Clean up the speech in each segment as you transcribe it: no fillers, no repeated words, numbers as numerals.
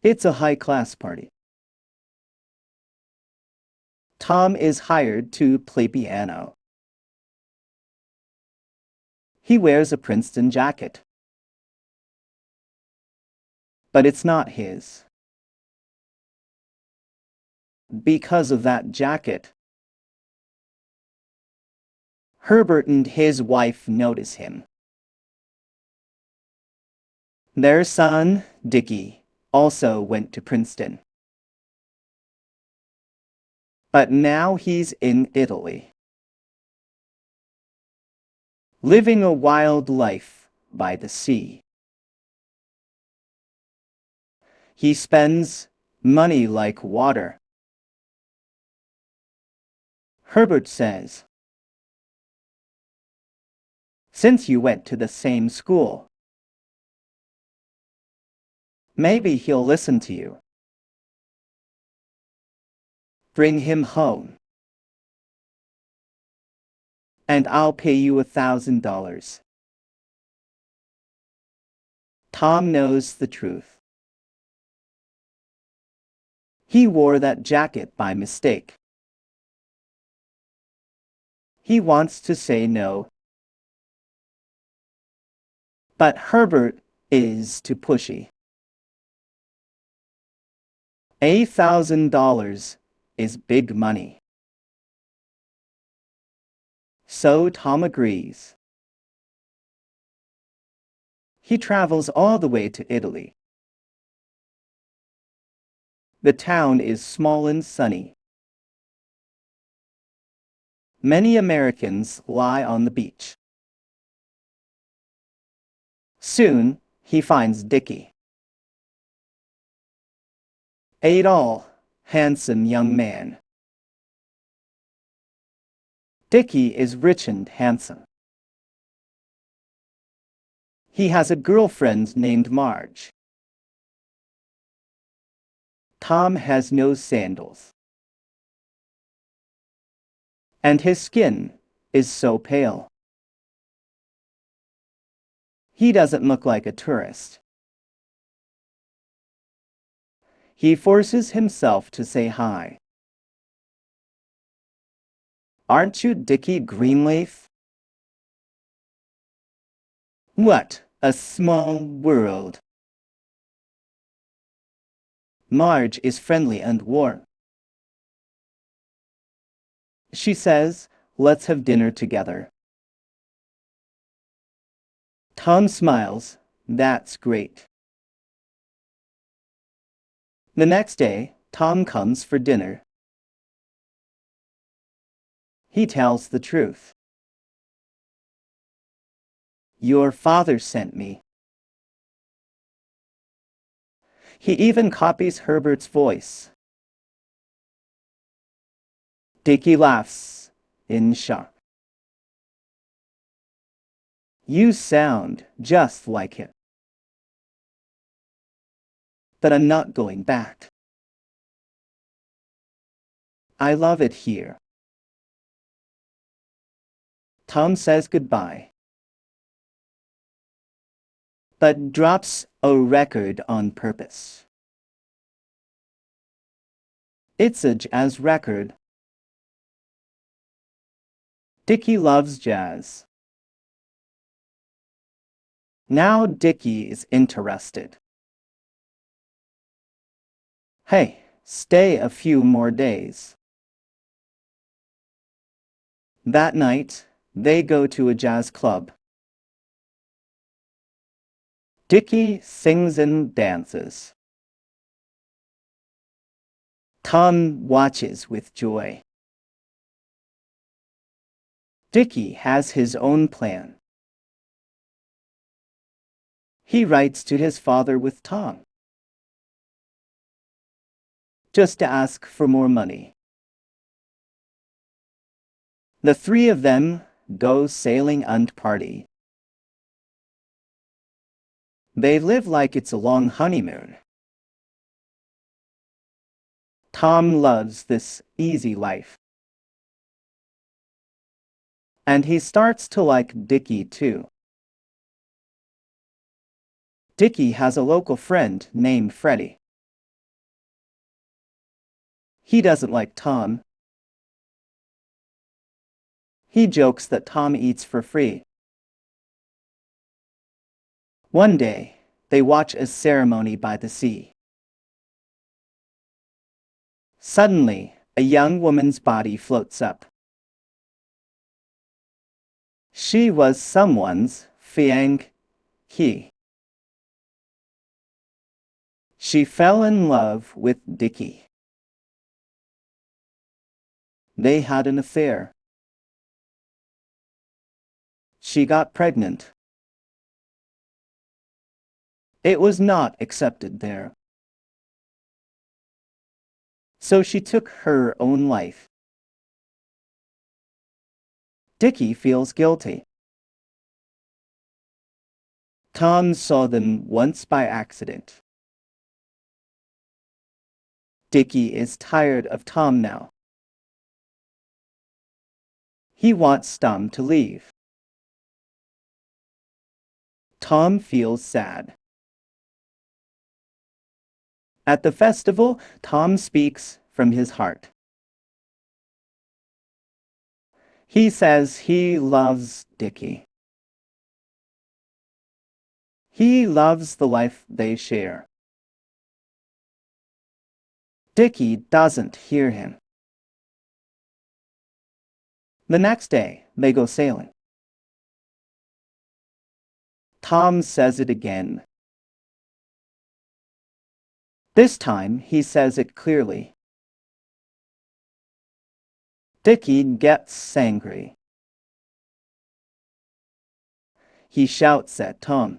It's a high-class party. Tom is hired to play piano. He wears a Princeton jacket. But it's not his. Because of that jacket, Herbert and his wife notice him. Their son, Dickie, also went to Princeton. But now he's in Italy, living a wild life by the sea. He spends money like water. Herbert says, "Since you went to the same school, maybe he'll listen to you. Bring him home, and I'll pay you $1,000. Tom knows the truth. He wore that jacket by mistake. He wants to say no, but Herbert is too pushy. $1,000 is big money. So Tom agrees. He travels all the way to Italy. The town is small and sunny. Many Americans lie on the beach. Soon, he finds Dickie. A tall, handsome young man. Dickie is rich and handsome. He has a girlfriend named Marge. Tom has no sandals. And his skin is so pale. He doesn't look like a tourist. He forces himself to say hi. "Aren't you Dickie Greenleaf?" What a small world. Marge is friendly and warm. She says, "Let's have dinner together." Tom smiles. That's great. The next day, Tom comes for dinner. He tells the truth. "Your father sent me." He even copies Herbert's voice. Dickie laughs in shock. "You sound just like him. But I'm not going back. I love it here." Tom says goodbye, but drops a record on purpose. It's a jazz record. Dickie loves jazz. Now Dickie is interested. "Hey, stay a few more days." That night, they go to a jazz club. Dickie sings and dances. Tom watches with joy. Dickie has his own plan. He writes to his father with Tom, just to ask for more money. The three of them go sailing and party. They live like it's a long honeymoon. Tom loves this easy life. And he starts to like Dickie too. Dickie has a local friend named Freddie. He doesn't like Tom. He jokes that Tom eats for free. One day, they watch a ceremony by the sea. Suddenly, a young woman's body floats up. She was someone's fiancé. She fell in love with Dickie. They had an affair. She got pregnant. It was not accepted there. So she took her own life. Dickie feels guilty. Tom saw them once by accident. Dickie is tired of Tom now. He wants Tom to leave. Tom feels sad. At the festival, Tom speaks from his heart. He says he loves Dickie. He loves the life they share. Dickie doesn't hear him. The next day, they go sailing. Tom says it again. This time, he says it clearly. Dickie gets angry. He shouts at Tom.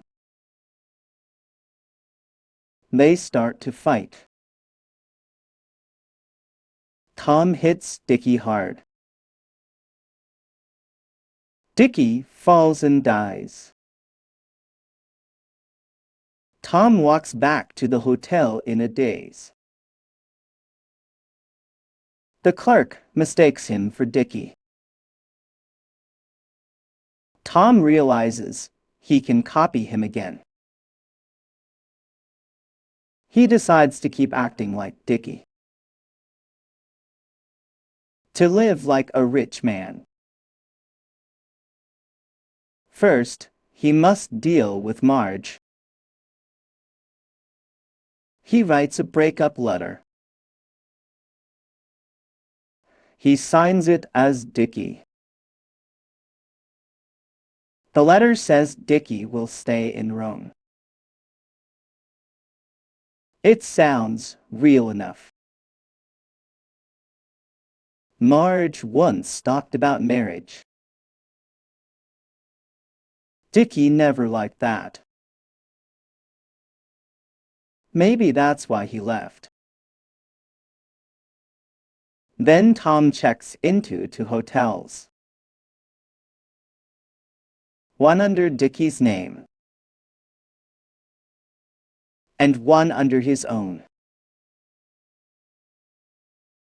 They start to fight. Tom hits Dickie hard. Dickie falls and dies. Tom walks back to the hotel in a daze. The clerk mistakes him for Dickie. Tom realizes he can copy him again. He decides to keep acting like Dickie. To live like a rich man. First, he must deal with Marge. He writes a breakup letter. He signs it as Dickie. The letter says Dickie will stay in Rome. It sounds real enough. Marge once talked about marriage. Dickie never liked that. Maybe that's why he left. Then Tom checks into two hotels. One under Dickie's name, and one under his own.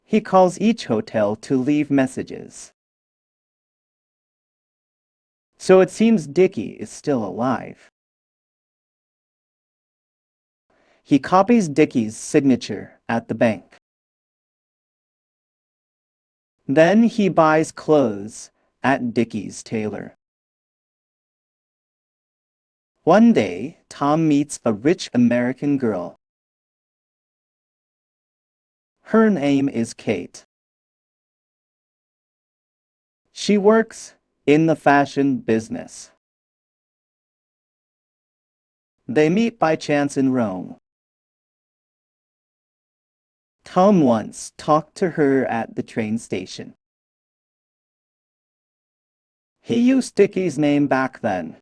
He calls each hotel to leave messages. So it seems Dickie is still alive. He copies Dickie's signature at the bank. Then he buys clothes at Dickie's tailor. One day, Tom meets a rich American girl. Her name is Kate. She works in the fashion business. They meet by chance in Rome. Tom once talked to her at the train station. He used Dickie's name back then.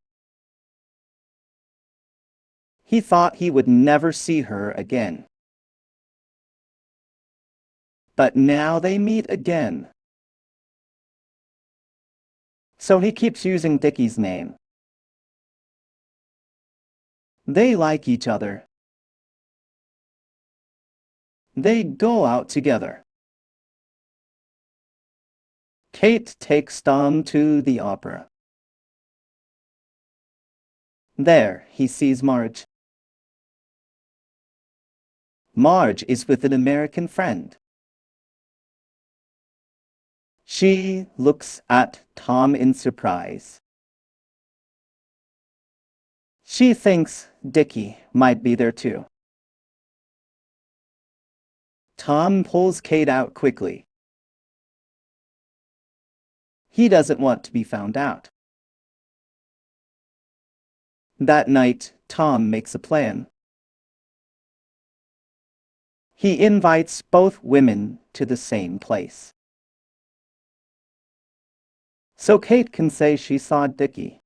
He thought he would never see her again. But now they meet again. So he keeps using Dickie's name. They like each other. They go out together. Kate takes Tom to the opera. There, he sees Marge. Marge is with an American friend. She looks at Tom in surprise. She thinks Dickie might be there too. Tom pulls Kate out quickly. He doesn't want to be found out. That night, Tom makes a plan. He invites both women to the same place. So Kate can say she saw Dickie.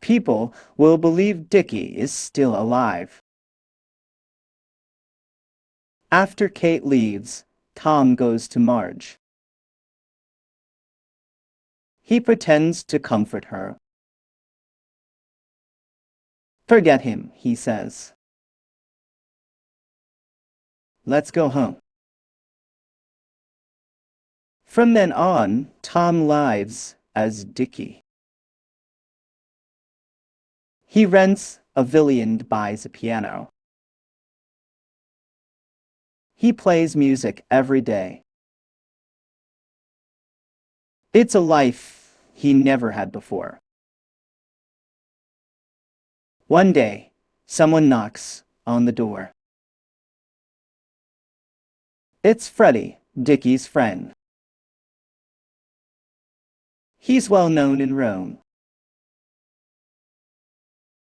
People will believe Dickie is still alive. After Kate leaves, Tom goes to Marge. He pretends to comfort her. Forget him, he says. Let's go home. From then on, Tom lives as Dickie. He rents a villa and buys a piano. He plays music every day. It's a life he never had before. One day, someone knocks on the door. It's Freddie, Dickie's friend. He's well known in Rome.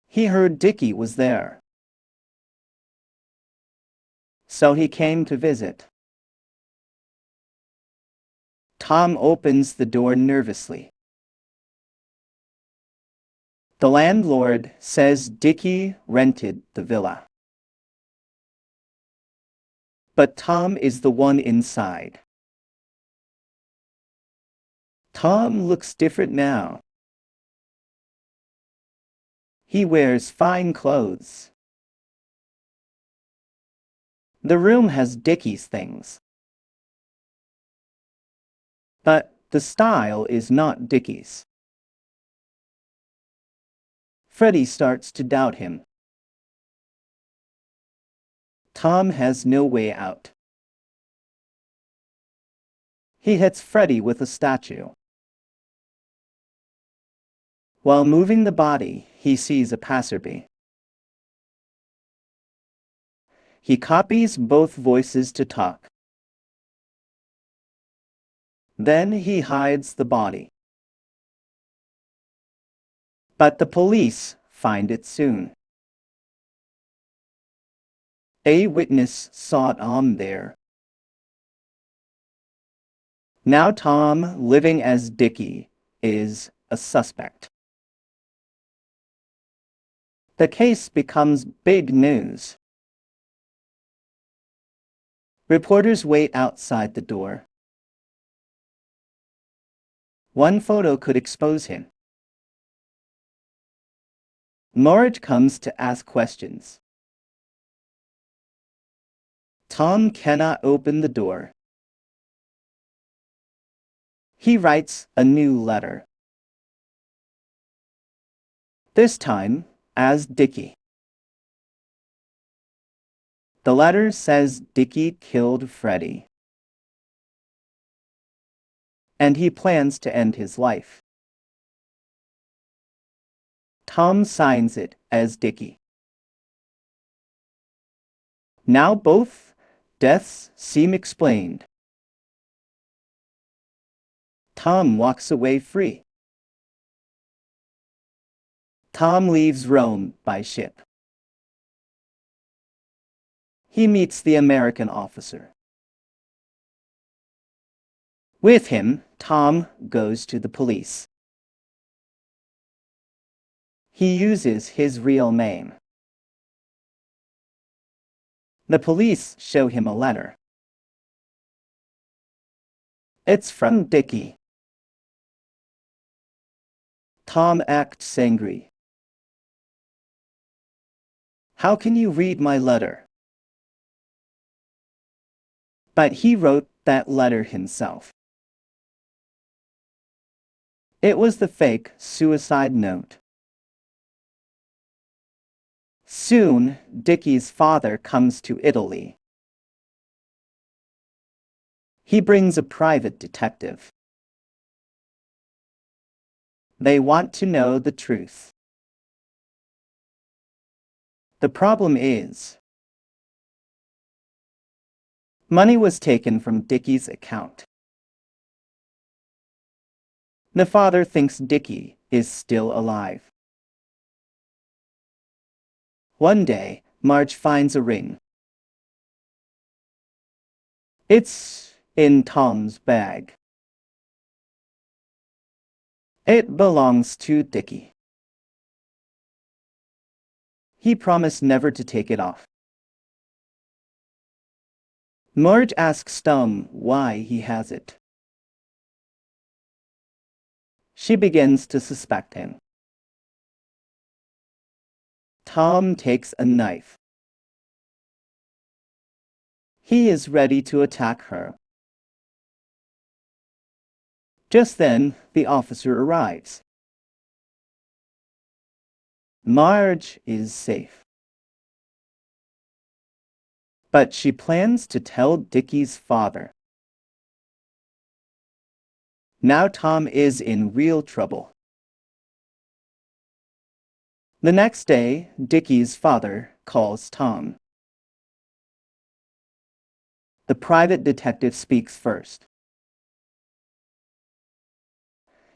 He heard Dickie was there. So he came to visit. Tom opens the door nervously. The landlord says Dickie rented the villa. But Tom is the one inside. Tom looks different now. He wears fine clothes. The room has Dickie's things. But the style is not Dickie's. Freddie starts to doubt him. Tom has no way out. He hits Freddie with a statue. While moving the body, he sees a passerby. He copies both voices to talk. Then he hides the body. But the police find it soon. A witness saw Tom there. Now Tom, living as Dickie, is a suspect. The case becomes big news. Reporters wait outside the door. One photo could expose him. Marge comes to ask questions. Tom cannot open the door. He writes a new letter. This time, as Dickie. The letter says Dickie killed Freddie. And he plans to end his life. Tom signs it as Dickie. Now both deaths seem explained. Tom walks away free. Tom leaves Rome by ship. He meets the American officer. With him, Tom goes to the police. He uses his real name. The police show him a letter. It's from Dickie. Tom acts angry. How can you read my letter? But he wrote that letter himself. It was the fake suicide note. Soon, Dickie's father comes to Italy. He brings a private detective. They want to know the truth. The problem is, money was taken from Dickie's account. The father thinks Dickie is still alive. One day, Marge finds a ring. It's in Tom's bag. It belongs to Dickie. He promised never to take it off. Marge asks Tom why he has it. She begins to suspect him. Tom takes a knife. He is ready to attack her. Just then, the officer arrives. Marge is safe. But she plans to tell Dickie's father. Now Tom is in real trouble. The next day, Dickie's father calls Tom. The private detective speaks first.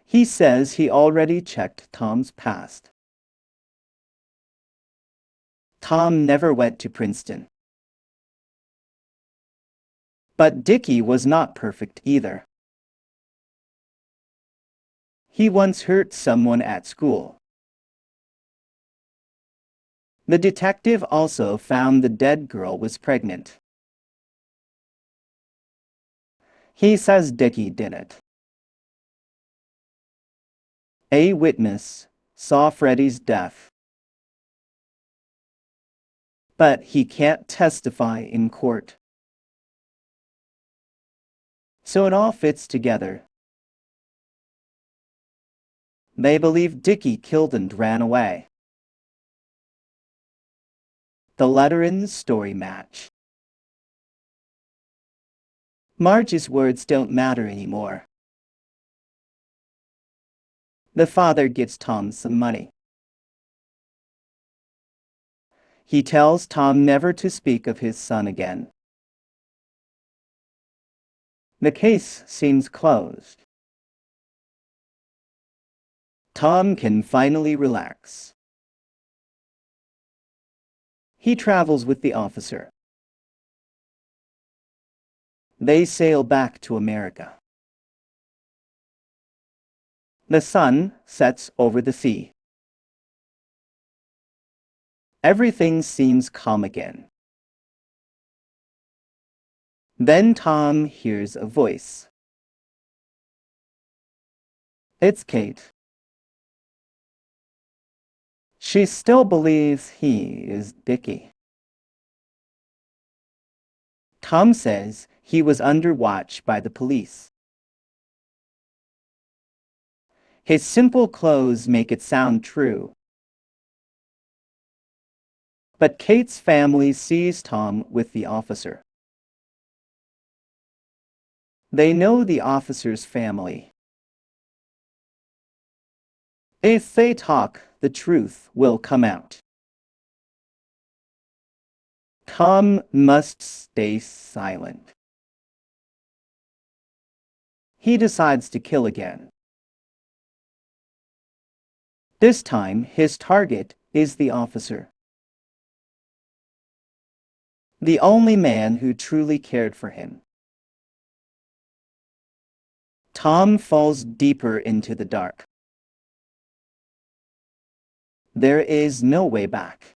He says he already checked Tom's past. Tom never went to Princeton. But Dickie was not perfect either. He once hurt someone at school. The detective also found the dead girl was pregnant. He says Dickie did it. A witness saw Freddie's death. But he can't testify in court. So it all fits together. They believe Dickie killed and ran away. The letter in the story match. Marge's words don't matter anymore. The father gives Tom some money. He tells Tom never to speak of his son again. The case seems closed. Tom can finally relax. He travels with the officer. They sail back to America. The sun sets over the sea. Everything seems calm again. Then Tom hears a voice. It's Kate. She still believes he is Dickie. Tom says he was under watch by the police. His simple clothes make it sound true. But Kate's family sees Tom with the officer. They know the officer's family. If they talk, the truth will come out. Tom must stay silent. He decides to kill again. This time, his target is the officer. The only man who truly cared for him. Tom falls deeper into the dark. There is no way back.